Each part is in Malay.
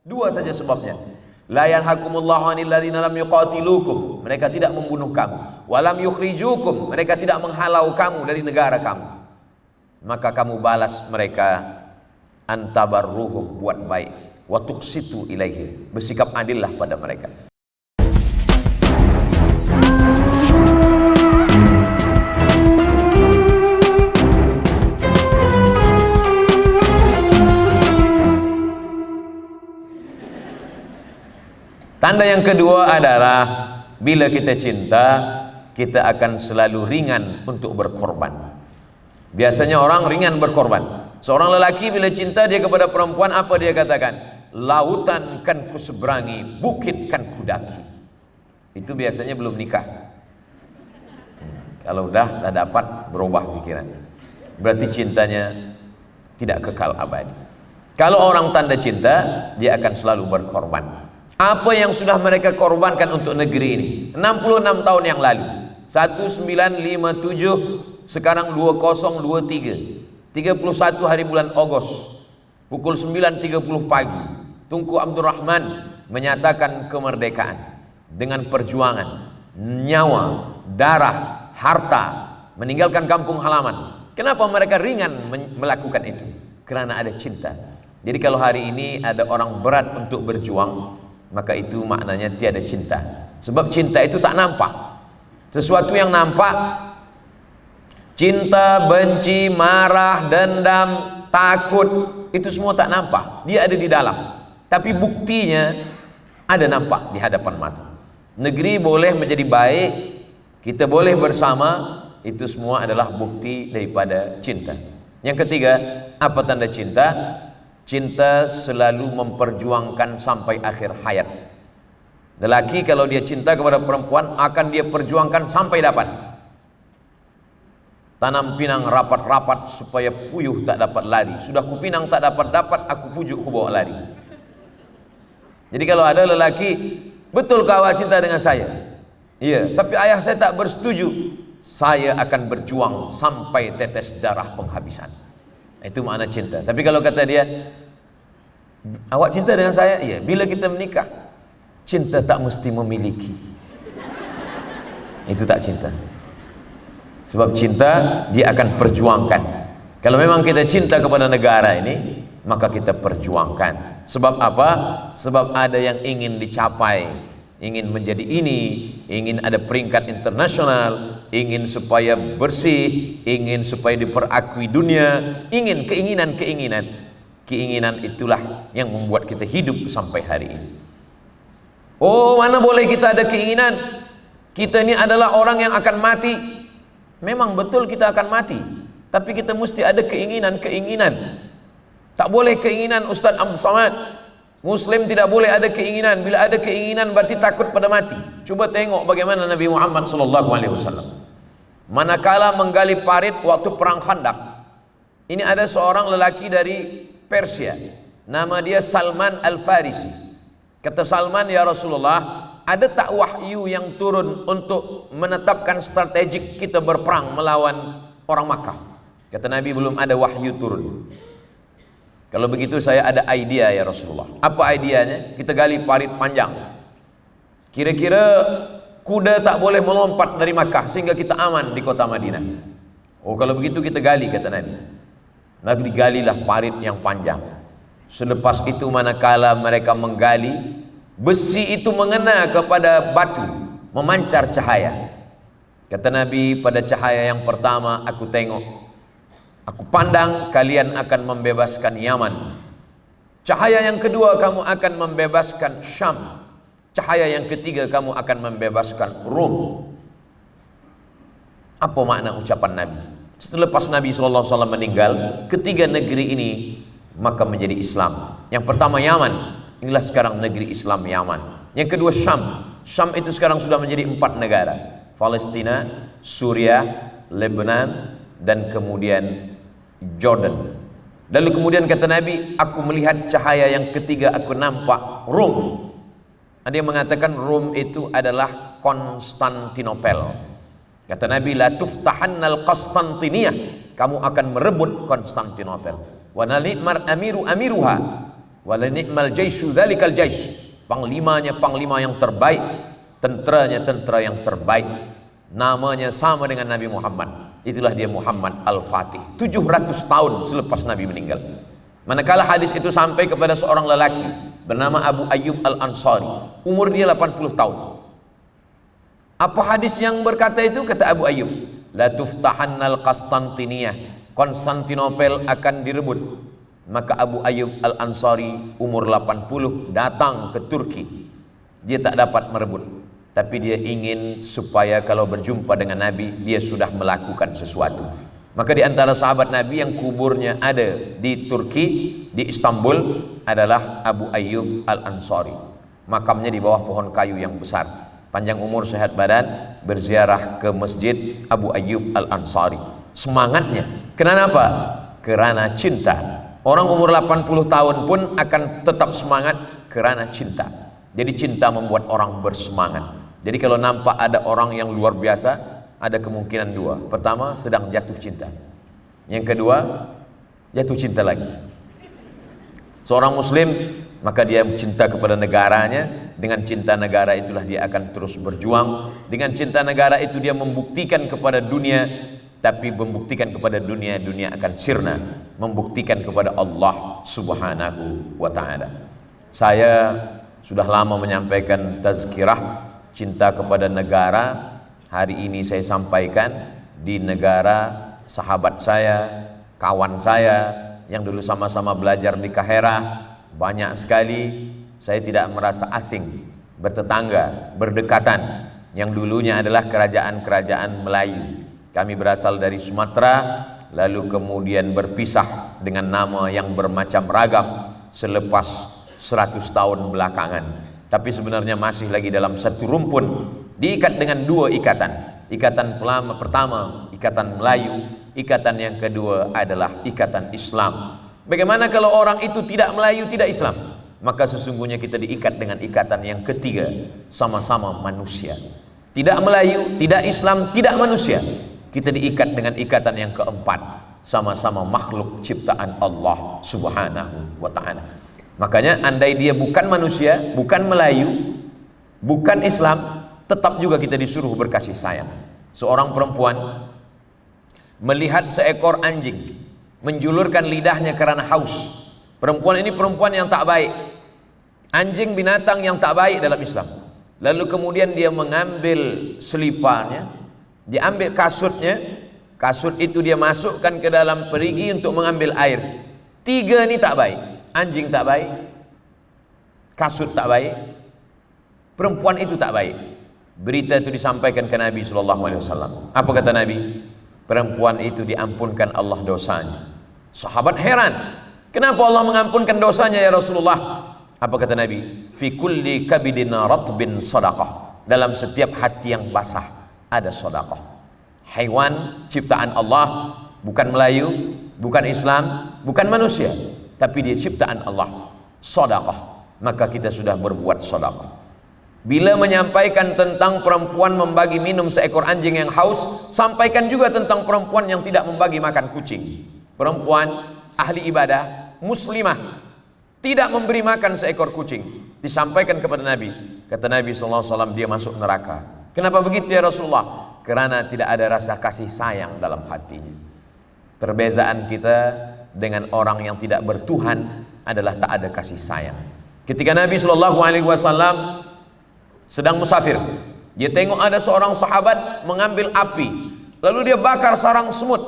Dua saja sebabnya. La yanhakumullahu 'anil ladzina lam yuqatilukum, mereka tidak membunuh kamu, walam yukhrijukum, mereka tidak menghalau kamu dari negara kamu. Maka kamu balas mereka, antabarruhum, buat baik, wa tuqsitu ilaihim, bersikap adillah pada mereka. Tanda yang kedua adalah bila kita cinta, kita akan selalu ringan untuk berkorban. Biasanya orang ringan berkorban. Seorang lelaki bila cinta dia kepada perempuan, apa dia katakan? Lautan kan kuseberangi, bukit kan kudaki. Itu biasanya belum nikah. Kalau dah dapat, berubah pikiran. Berarti cintanya tidak kekal abadi. Kalau orang tanda cinta, dia akan selalu berkorban. Apa yang sudah mereka korbankan untuk negeri ini 66 tahun yang lalu, 1957, sekarang 2023, 31 hari bulan Agustus, pukul 9.30 pagi, Tunku Abdul Rahman menyatakan kemerdekaan dengan perjuangan, nyawa, darah, harta, meninggalkan kampung halaman. Kenapa mereka ringan melakukan itu? Karena ada cinta. Jadi kalau hari ini ada orang berat untuk berjuang, maka itu maknanya tiada cinta. Sebab cinta itu tak nampak. Sesuatu yang nampak, cinta, benci, marah, dendam, takut, itu semua tak nampak. Dia ada di dalam. Tapi buktinya ada nampak di hadapan mata. Negeri boleh menjadi baik, kita boleh bersama, itu semua adalah bukti daripada cinta. Yang ketiga, apa tanda cinta? Cinta selalu memperjuangkan sampai akhir hayat. Lelaki kalau dia cinta kepada perempuan, akan dia perjuangkan sampai dapat. Tanam pinang rapat-rapat supaya puyuh tak dapat lari. Sudah ku pinang tak dapat-dapat, aku pujuk ku bawa lari. Jadi kalau ada lelaki, betul kau awak cinta dengan saya? Iya, tapi ayah saya tak bersetuju. Saya akan berjuang sampai tetes darah penghabisan. Itu makna cinta. Tapi kalau kata dia, awak cinta dengan saya? Iya. Bila kita menikah, cinta tak mesti memiliki. Itu tak cinta. Sebab cinta dia akan perjuangkan. Kalau memang kita cinta kepada negara ini, maka kita perjuangkan. Sebab apa? Sebab ada yang ingin dicapai, ingin menjadi ini, ingin ada peringkat internasional, ingin supaya bersih, ingin supaya diperakui dunia, ingin keinginan itulah yang membuat kita hidup sampai hari ini. Oh, mana boleh kita ada keinginan? Kita ini adalah orang yang akan mati. Memang betul kita akan mati, tapi kita mesti ada keinginan. Tak boleh keinginan Ustaz Abdul Samad. Muslim tidak boleh ada keinginan. Bila ada keinginan berarti takut pada mati. Coba tengok bagaimana Nabi Muhammad SAW. Manakala menggali parit waktu perang Khandaq, ini ada seorang lelaki dari Persia, nama dia Salman Al-Farisi. Kata Salman, ya Rasulullah, ada tak wahyu yang turun untuk menetapkan strategik kita berperang melawan orang Makkah? Kata Nabi, belum ada wahyu turun. Kalau begitu saya ada idea ya Rasulullah. Apa ideanya? Kita gali parit panjang. Kira-kira kuda tak boleh melompat dari Makkah sehingga kita aman di kota Madinah. Oh, kalau begitu kita gali, kata Nabi. Lalu digalilah parit yang panjang. Selepas itu manakala mereka menggali, besi itu mengena kepada batu, memancar cahaya. Kata Nabi, pada cahaya yang pertama aku tengok, aku pandang kalian akan membebaskan Yaman. Cahaya yang kedua kamu akan membebaskan Syam. Cahaya yang ketiga kamu akan membebaskan Rom. Apa makna ucapan Nabi? Selepas Nabi SAW meninggal, ketiga negeri ini maka menjadi Islam. Yang pertama Yaman, inilah sekarang negeri Islam Yaman. Yang kedua Syam. Syam itu sekarang sudah menjadi 4 negara. Palestina, Suriah, Lebanon, dan kemudian Jordan. Lalu kemudian kata Nabi, aku melihat cahaya yang ketiga, aku nampak Rom. Ada yang mengatakan Rom itu adalah Konstantinopel. Kata Nabi, la tuftahannal Konstantiniyah, kamu akan merebut Konstantinopel. Wa nalimar amiruha Wala ni'mal jaisyu dzalikal jais. Panglimanya panglima yang terbaik, tenteranya tentera yang terbaik. Namanya sama dengan Nabi Muhammad. Itulah dia Muhammad Al-Fatih. 700 tahun selepas Nabi meninggal. Manakala hadis itu sampai kepada seorang lelaki bernama Abu Ayyub Al-Ansari, umur dia 80 tahun. Apa hadis yang berkata itu? Kata Abu Ayyub, la tuftahannal Konstantiniyah, Konstantinopel akan direbut. Maka Abu Ayyub Al-Ansari umur 80 datang ke Turki. Dia tak dapat merebut, tapi dia ingin supaya kalau berjumpa dengan Nabi dia sudah melakukan sesuatu. Maka di antara sahabat Nabi yang kuburnya ada di Turki, di Istanbul, adalah Abu Ayyub Al-Ansari. Makamnya di bawah pohon kayu yang besar. Panjang umur, sehat badan, berziarah ke masjid Abu Ayyub Al-Ansari. Semangatnya, kenapa? Kerana cinta. Orang umur 80 tahun pun akan tetap semangat kerana cinta. Jadi cinta membuat orang bersemangat. Jadi kalau nampak ada orang yang luar biasa, ada kemungkinan dua. Pertama, sedang jatuh cinta. Yang kedua, jatuh cinta lagi. Seorang muslim, maka dia cinta kepada negaranya. Dengan cinta negara itulah dia akan terus berjuang. Dengan cinta negara itu dia membuktikan kepada dunia. Tapi membuktikan kepada dunia, dunia akan sirna. Membuktikan kepada Allah Subhanahu wa ta'ala. Saya sudah lama menyampaikan tazkirah cinta kepada negara. Hari ini saya sampaikan di negara sahabat saya, kawan saya yang dulu sama-sama belajar di Kahera. Banyak sekali saya tidak merasa asing, bertetangga, berdekatan. Yang dulunya adalah kerajaan-kerajaan Melayu. Kami berasal dari Sumatera, lalu kemudian berpisah dengan nama yang bermacam ragam selepas 100 tahun belakangan. Tapi sebenarnya masih lagi dalam satu rumpun, diikat dengan dua ikatan. Ikatan pertama, ikatan Melayu. Ikatan yang kedua adalah ikatan Islam. Bagaimana kalau orang itu tidak Melayu, tidak Islam? Maka sesungguhnya kita diikat dengan ikatan yang ketiga, sama-sama manusia. Tidak Melayu, tidak Islam, tidak manusia. Kita diikat dengan ikatan yang keempat, sama-sama makhluk ciptaan Allah Subhanahu wa ta'ala. Makanya andai dia bukan manusia, bukan Melayu, bukan Islam, tetap juga kita disuruh berkasih sayang. Seorang perempuan melihat seekor anjing menjulurkan lidahnya karena haus. Perempuan ini perempuan yang tak baik. Anjing binatang yang tak baik dalam Islam. Lalu kemudian dia mengambil seliparnya, dia ambil kasutnya, kasut itu dia masukkan ke dalam perigi untuk mengambil air. Tiga ini tak baik. Anjing tak baik, kasut tak baik, perempuan itu tak baik. Berita itu disampaikan ke Nabi SAW. Apa kata Nabi? Perempuan itu diampunkan Allah dosanya. Sahabat heran, kenapa Allah mengampunkan dosanya ya Rasulullah? Apa kata Nabi? Fi kulli kabidin ratbin sadaqah. Dalam setiap hati yang basah ada sedekah. Haiwan ciptaan Allah, bukan Melayu, bukan Islam, bukan manusia, tapi dia ciptaan Allah. Sedekah, maka kita sudah berbuat sedekah. Bila menyampaikan tentang perempuan membagi minum seekor anjing yang haus, sampaikan juga tentang perempuan yang tidak membagi makan kucing. Perempuan ahli ibadah, muslimah, tidak memberi makan seekor kucing. Disampaikan kepada Nabi. Kata Nabi SAW, dia masuk neraka. Kenapa begitu ya Rasulullah? Karena tidak ada rasa kasih sayang dalam hatinya. Perbezaan kita dengan orang yang tidak bertuhan adalah tak ada kasih sayang. Ketika Nabi SAW sedang musafir, dia tengok ada seorang sahabat mengambil api, lalu dia bakar sarang semut.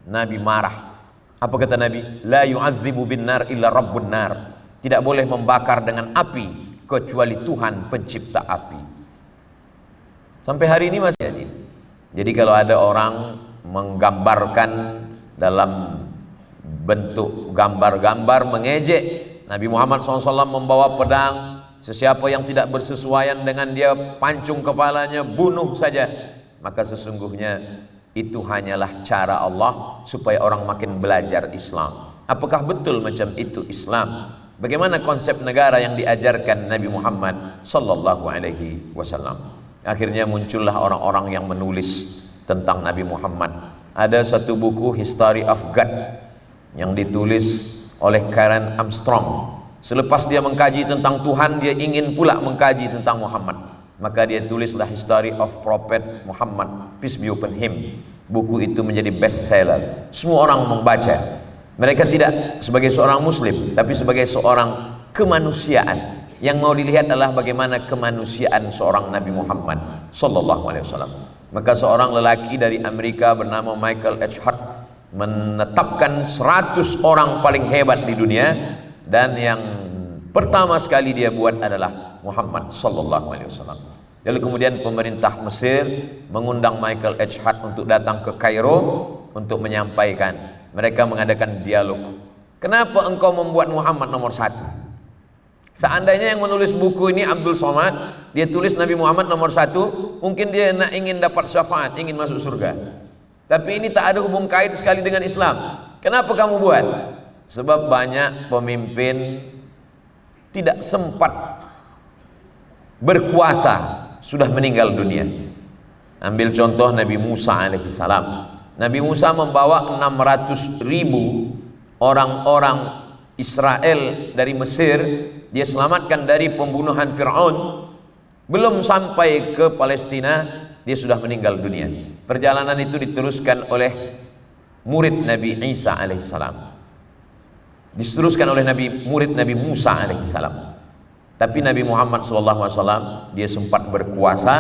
Nabi marah. Apa kata Nabi? La yu'azzibu bin nar illa rabbun nar. Tidak boleh membakar dengan api kecuali Tuhan pencipta api. Sampai hari ini masih ada. Jadi kalau ada orang menggambarkan dalam bentuk gambar-gambar mengejek Nabi Muhammad SAW membawa pedang, sesiapa yang tidak bersesuaian dengan dia pancung kepalanya, bunuh saja, maka sesungguhnya itu hanyalah cara Allah supaya orang makin belajar Islam. Apakah betul macam itu Islam? Bagaimana konsep negara yang diajarkan Nabi Muhammad sallallahu alaihi wasallam? Akhirnya muncullah orang-orang yang menulis tentang Nabi Muhammad. Ada satu buku History of God yang ditulis oleh Karen Armstrong. Selepas dia mengkaji tentang Tuhan, dia ingin pula mengkaji tentang Muhammad. Maka dia tulislah History of Prophet Muhammad, peace be upon him. Buku itu menjadi bestseller. Semua orang membaca. Mereka tidak sebagai seorang muslim, tapi sebagai seorang kemanusiaan. Yang mau dilihat adalah bagaimana kemanusiaan seorang Nabi Muhammad sallallahu alaihi wasallam. Maka seorang lelaki dari Amerika bernama Michael H. Hart menetapkan 100 orang paling hebat di dunia, dan yang pertama sekali dia buat adalah Muhammad sallallahu alaihi wasallam. Lalu kemudian pemerintah Mesir mengundang Michael H. Hart untuk datang ke Kairo untuk menyampaikan. Mereka mengadakan dialog. Kenapa engkau membuat Muhammad nomor 1? Seandainya yang menulis buku ini Abdul Somad, dia tulis Nabi Muhammad nomor 1, mungkin dia ingin dapat syafaat, ingin masuk surga. Tapi ini tak ada hubung kait sekali dengan Islam. Kenapa kamu buat? Sebab banyak pemimpin tidak sempat berkuasa, sudah meninggal dunia. Ambil contoh Nabi Musa alaihissalam. Nabi Musa membawa 600.000 orang-orang Israel dari Mesir. Dia selamatkan dari pembunuhan Fir'aun. Belum sampai ke Palestina, dia sudah meninggal dunia. Perjalanan itu diteruskan oleh murid Nabi Isa alaihissalam, diteruskan oleh murid Nabi Musa alaihissalam. Tapi Nabi Muhammad SAW dia sempat berkuasa,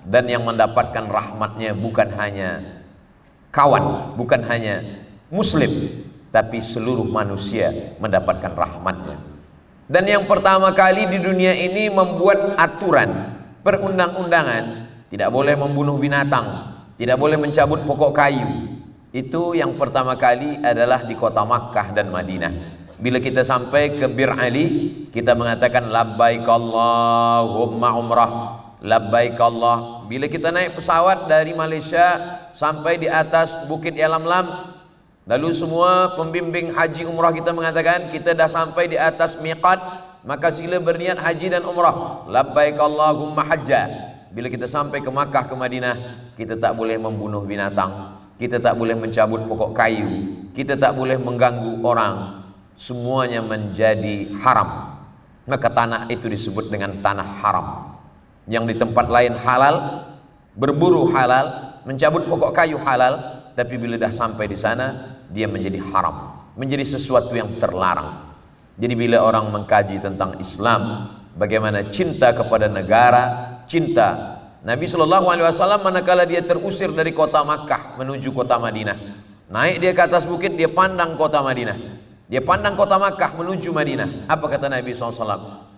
dan yang mendapatkan rahmatnya bukan hanya kawan, bukan hanya muslim, tapi seluruh manusia mendapatkan rahmatnya. Dan yang pertama kali di dunia ini membuat aturan perundang-undangan, tidak boleh membunuh binatang, tidak boleh mencabut pokok kayu. Itu yang pertama kali adalah di kota Makkah dan Madinah. Bila kita sampai ke Bir Ali, kita mengatakan labbaik Allahumma umrah, labbaik Allah. Bila kita naik pesawat dari Malaysia sampai di atas Bukit Yalamlam, lalu semua pembimbing haji umrah kita mengatakan kita dah sampai di atas miqat, maka sila berniat haji dan umrah, labbaik Allahumma hajja. Bila kita sampai ke Makkah, ke Madinah, kita tak boleh membunuh binatang, kita tak boleh mencabut pokok kayu, kita tak boleh mengganggu orang. Semuanya menjadi haram. Maka tanah itu disebut dengan tanah haram. Yang di tempat lain halal, berburu halal, mencabut pokok kayu halal, tapi bila dah sampai di sana, dia menjadi haram, menjadi sesuatu yang terlarang. Jadi bila orang mengkaji tentang Islam, bagaimana cinta kepada negara, cinta Nabi SAW manakala dia terusir dari kota Makkah menuju kota Madinah, naik dia ke atas bukit, dia pandang kota Madinah, dia pandang kota Makkah menuju Madinah. Apa kata Nabi SAW?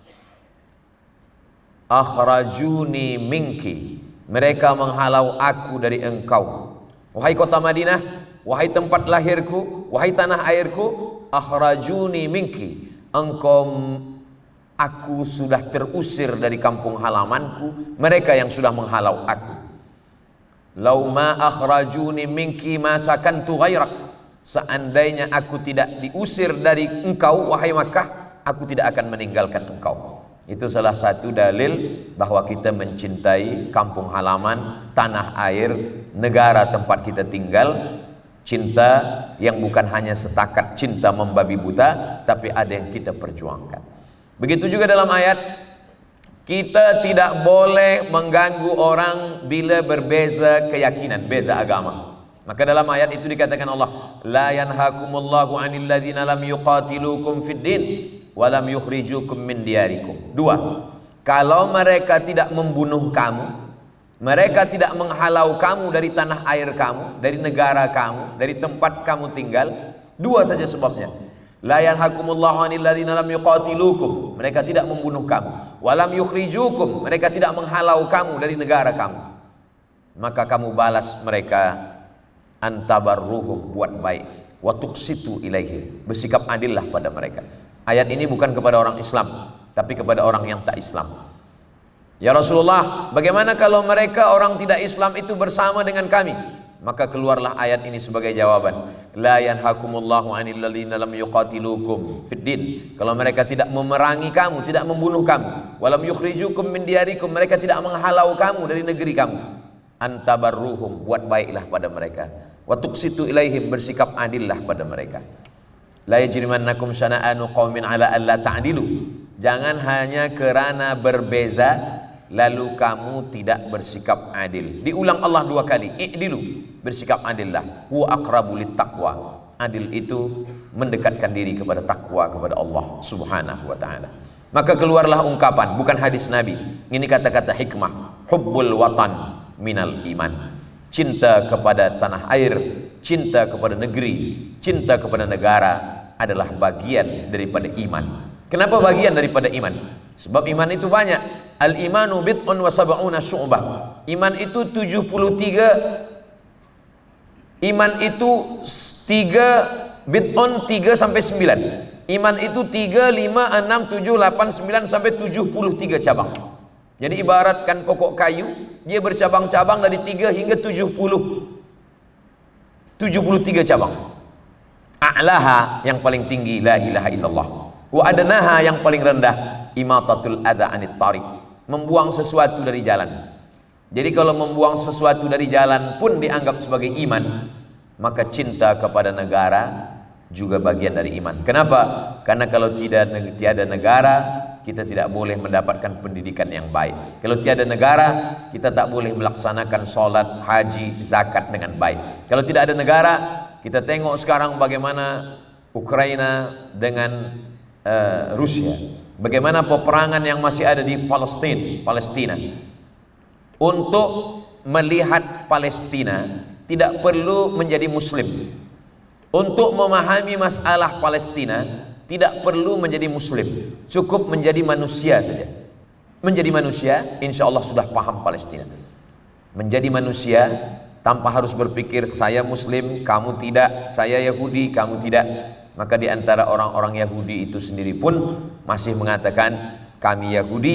Akhrajuni minki, mereka menghalau aku dari engkau. Wahai kota Madinah, wahai tempat lahirku, wahai tanah airku, akhrajuni minki, aku sudah terusir dari kampung halamanku, mereka yang sudah menghalau aku. Lau ma akhrajuni minki ma sakantu ghairak, seandainya aku tidak diusir dari engkau wahai Makkah, aku tidak akan meninggalkan engkau. Itu salah satu dalil bahwa kita mencintai kampung halaman, tanah air, negara tempat kita tinggal. Cinta yang bukan hanya setakat cinta membabi buta, tapi ada yang kita perjuangkan. Begitu juga dalam ayat, kita tidak boleh mengganggu orang bila berbeza keyakinan, beza agama. Maka dalam ayat itu dikatakan Allah, la yanhakumullahu 'anil ladzina lam yuqatilukum fid din wa lam yukhrijukum min diyarikum. 2. Kalau mereka tidak membunuh kamu, mereka tidak menghalau kamu dari tanah air kamu, dari negara kamu, dari tempat kamu tinggal, 2 saja sebabnya. La yanhakumullahu 'anil ladzina lam yuqatilukum, mereka tidak membunuh kamu, wa lam yukhrijukum, mereka tidak menghalau kamu dari negara kamu. Maka kamu balas mereka, antabarruhum, buat baik, wa tuqsitu ilaihim, bersikap adillah pada mereka. Ayat ini bukan kepada orang Islam, tapi kepada orang yang tak Islam. Ya Rasulullah, bagaimana kalau mereka orang tidak Islam itu bersama dengan kami? Maka keluarlah ayat ini sebagai jawaban. La yanhakumullahu 'anil ladzina lam yuqatilukum fid din. Kalau mereka tidak memerangi kamu, tidak membunuh kamu, walam yukhrijukum min diyarikum, mereka tidak menghalau kamu dari negeri kamu. Antabarruhum, buat baiklah pada mereka. Wa tuqsitu ilaihim, bersikap adillah pada mereka. La yajrimannakum syana'anu qaumin ala alla ta'dilu. Jangan hanya kerana berbeza lalu kamu tidak bersikap adil. Diulang Allah 2 kali. I'dilu, bersikap adillah. Huwa aqrabu littaqwa. Adil itu mendekatkan diri kepada takwa kepada Allah Subhanahu wa taala. Maka keluarlah ungkapan, bukan hadis Nabi. Ini kata-kata hikmah. Hubbul watan minal iman. Cinta kepada tanah air, cinta kepada negeri, cinta kepada negara adalah bagian daripada iman. Kenapa bagian daripada iman? Sebab iman itu banyak. Al-imanu bid'un wa sab'una syu'bah. Iman itu 73. Iman itu 3 bid'un 3 sampai 9. Iman itu 3, 5, 6, 7, 8, 9 sampai 73 cabang. Jadi ibaratkan pokok kayu, dia bercabang-cabang dari 3 hingga 73 cabang. A'laha yang paling tinggi la ilaha illallah. Wa adnaha yang paling rendah imatatul adza anit tariq. Membuang sesuatu dari jalan. Jadi kalau membuang sesuatu dari jalan pun dianggap sebagai iman, maka cinta kepada negara juga bagian dari iman. Kenapa? Karena kalau tiada negara, kita tidak boleh mendapatkan pendidikan yang baik. Kalau tiada negara, kita tak boleh melaksanakan sholat, haji, zakat dengan baik. Kalau tidak ada negara, kita tengok sekarang bagaimana Ukraina dengan Rusia, bagaimana peperangan yang masih ada di Palestina. Untuk melihat Palestina tidak perlu menjadi muslim. Untuk memahami masalah Palestina tidak perlu menjadi muslim, cukup menjadi manusia saja. Menjadi manusia, insya Allah sudah paham Palestina. Menjadi manusia tanpa harus berpikir saya muslim, kamu tidak, saya Yahudi, kamu tidak. Maka di antara orang-orang Yahudi itu sendiri pun masih mengatakan kami Yahudi,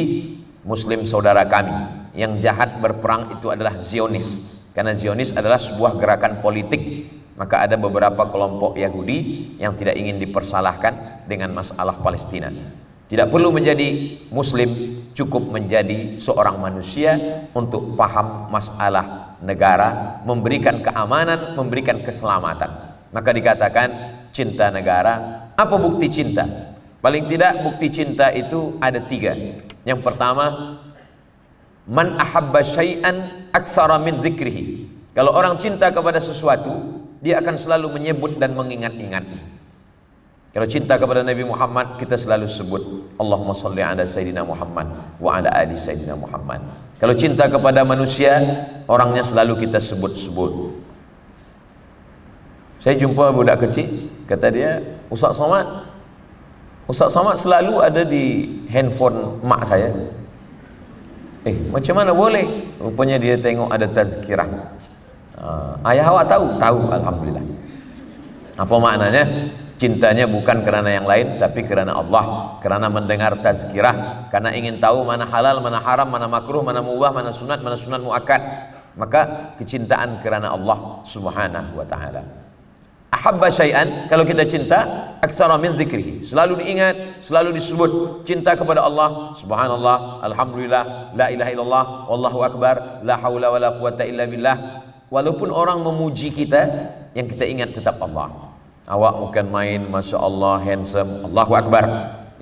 muslim saudara kami. Yang jahat berperang itu adalah Zionis, karena Zionis adalah sebuah gerakan politik. Maka ada beberapa kelompok Yahudi yang tidak ingin dipersalahkan dengan masalah Palestina. Tidak perlu menjadi muslim, cukup menjadi seorang manusia untuk paham masalah negara, memberikan keamanan, memberikan keselamatan. Maka dikatakan cinta negara. Apa bukti cinta? Paling tidak bukti cinta itu ada 3. Yang pertama, man ahabba syai'an aktsara min dzikrihi. Kalau orang cinta kepada sesuatu, dia akan selalu menyebut dan mengingat-ingat. Kalau cinta kepada Nabi Muhammad, kita selalu sebut Allahumma sholli ala Sayyidina Muhammad wa ala ali Sayyidina Muhammad. Kalau cinta kepada manusia, orangnya selalu kita sebut-sebut. Saya jumpa budak kecil, kata dia, Ustaz Somad selalu ada di handphone mak saya. Macam mana boleh? Rupanya dia tengok ada tazkirah. Ayah awak tahu? Tahu, alhamdulillah. Apa maknanya? Cintanya bukan kerana yang lain, tapi kerana Allah, kerana mendengar tazkirah, karena ingin tahu mana halal, mana haram, mana makruh, mana mubah, mana sunat muakkad. Maka kecintaan kerana Allah Subhanahu wa taala. Ahabba syai'an, kalau kita cinta, aktsara min dzikrihi, selalu diingat, selalu disebut. Cinta kepada Allah, subhanallah, alhamdulillah, la ilaha illallah, wallahu akbar, la haula wala quwata illa billah. Walaupun orang memuji kita, yang kita ingat tetap Allah. Awak bukan main, masya Allah, handsome, Allahu akbar.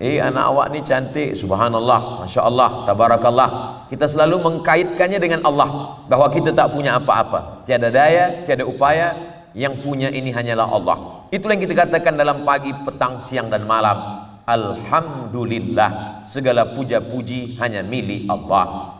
Anak awak ni cantik, subhanallah, masya Allah, tabarakallah. Kita selalu mengkaitkannya dengan Allah, bahwa kita tak punya apa-apa, tiada daya, tiada upaya. Yang punya ini hanyalah Allah. Itulah yang kita katakan dalam pagi, petang, siang dan malam. Alhamdulillah, segala puja-puji hanya milik Allah.